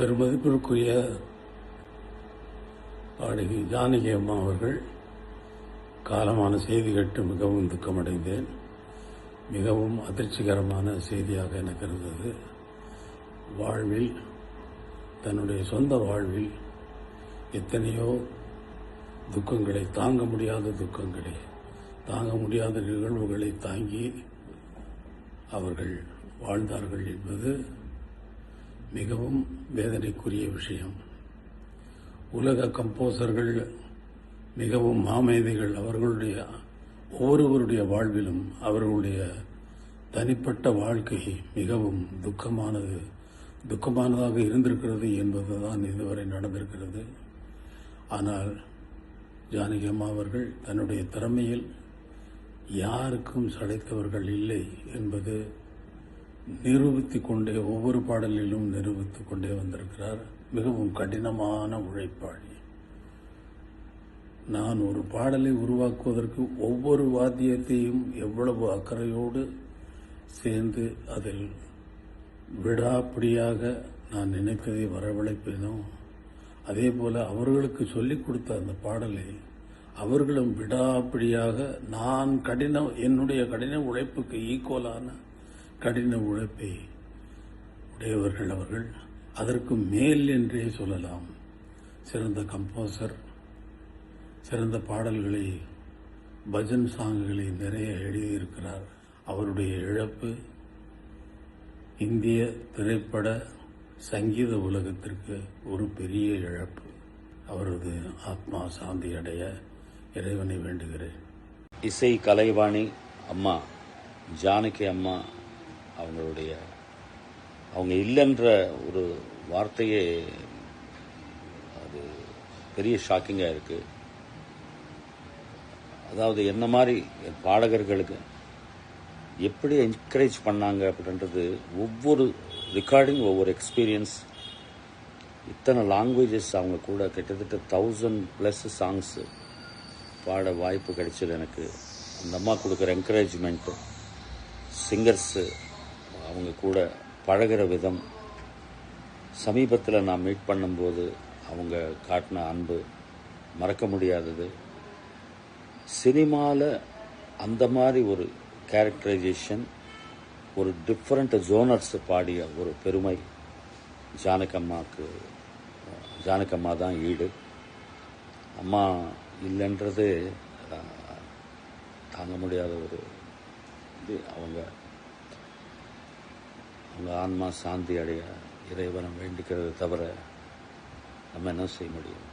பெருமதிப்பிற்குரிய பாடகி ஜானகி அம்மா அவர்கள் காலமான செய்தி கேட்டு மிகவும் துக்கமடைந்தேன். மிகவும் அதிர்ச்சிகரமான செய்தியாக எனக்கு இருந்தது. வாழ்வில், தன்னுடைய சொந்த வாழ்வில் எத்தனையோ துக்கங்களை, தாங்க முடியாத துக்கங்களை, தாங்க முடியாத நிகழ்வுகளை தாங்கி அவர்கள் வாழ்ந்தார்கள் என்பது மிகவும் வேதனைக்குரிய விஷயம். உலக கம்போசர்கள் மிகவும் மாமேதைகள். அவர்களுடைய ஒவ்வொருவருடைய வாழ்விலும் அவர்களுடைய தனிப்பட்ட வாழ்க்கை மிகவும் துக்கமானதாக இருந்திருக்கிறது என்பதுதான் இதுவரை நடந்திருக்கிறது. ஆனால் ஜானகி அம்மா அவர்கள் தன்னுடைய திறமையில் யாருக்கும் சளைத்தவர்கள் இல்லை என்பது நிரூபித்துக் கொண்டே, ஒவ்வொரு பாடலிலும் நிரூபித்துக் கொண்டே வந்திருக்கிறார். மிகவும் கடினமான உழைப்பாளி. நான் ஒரு பாடலை உருவாக்குவதற்கு ஒவ்வொரு வாத்தியத்தையும் எவ்வளவு அக்கறையோடு சேர்ந்து அதில் விடாப்பிடியாக நான் நினைப்பதை வரவழைப்பேனோ, அதே போல அவர்களுக்கு சொல்லிக் கொடுத்த அந்த பாடலை அவர்களும் விடாப்பிடியாக நான் என்னுடைய கடின உழைப்புக்கு ஈக்குவலான கடின உழைப்பை உடையவர்கள் அவர்கள். அதற்கு மேல் என்றே சொல்லலாம். சிறந்த கம்போசர், சிறந்த பாடல்களை, பஜன் சாங்குகளை நிறைய எழுதியிருக்கிறார். அவருடைய இழப்பு இந்திய திரைப்பட சங்கீத உலகத்திற்கு ஒரு பெரிய இழப்பு. அவரது ஆத்மா சாந்தி அடைய இறைவனை வேண்டுகிறேன். இசை கலைவாணி அம்மா ஜானகி அம்மா அவங்க இல்லைன்ற ஒரு வார்த்தையே அது பெரிய ஷாக்கிங்காக இருக்குது. அதாவது என்ன மாதிரி பாடகர்களுக்கு எப்படி என்கரேஜ் பண்ணாங்க அப்படின்றது, ஒவ்வொரு ரெக்கார்டிங், ஒவ்வொரு எக்ஸ்பீரியன்ஸ், இத்தனை லாங்குவேஜஸ் அவங்க கூட கிட்டத்தட்ட 1000+ சாங்ஸ் பாட வாய்ப்பு கிடைச்சது எனக்கு. அந்த அம்மா கொடுக்குற என்கரேஜ்மெண்ட்டு, சிங்கர்ஸு அவங்க கூட பழகிற விதம், சமீபத்தில் நான் மீட் பண்ணும்போது அவங்க காட்டின அன்பு மறக்க முடியாதது. சினிமாவில் அந்த மாதிரி ஒரு கேரக்டரைசேஷன், ஒரு டிஃப்ரெண்ட் ஜோனர்ஸ் பாடிய ஒரு பெருமை ஜானகி அம்மா தான் ஈடு. அம்மா இல்லைன்றது தாங்க முடியாத ஒரு இது. அவங்க ஆன்மா சாந்தி அடைய இறைவனை வேண்டிக்கிறத தவிர நம்ம என்ன செய்ய முடியும்?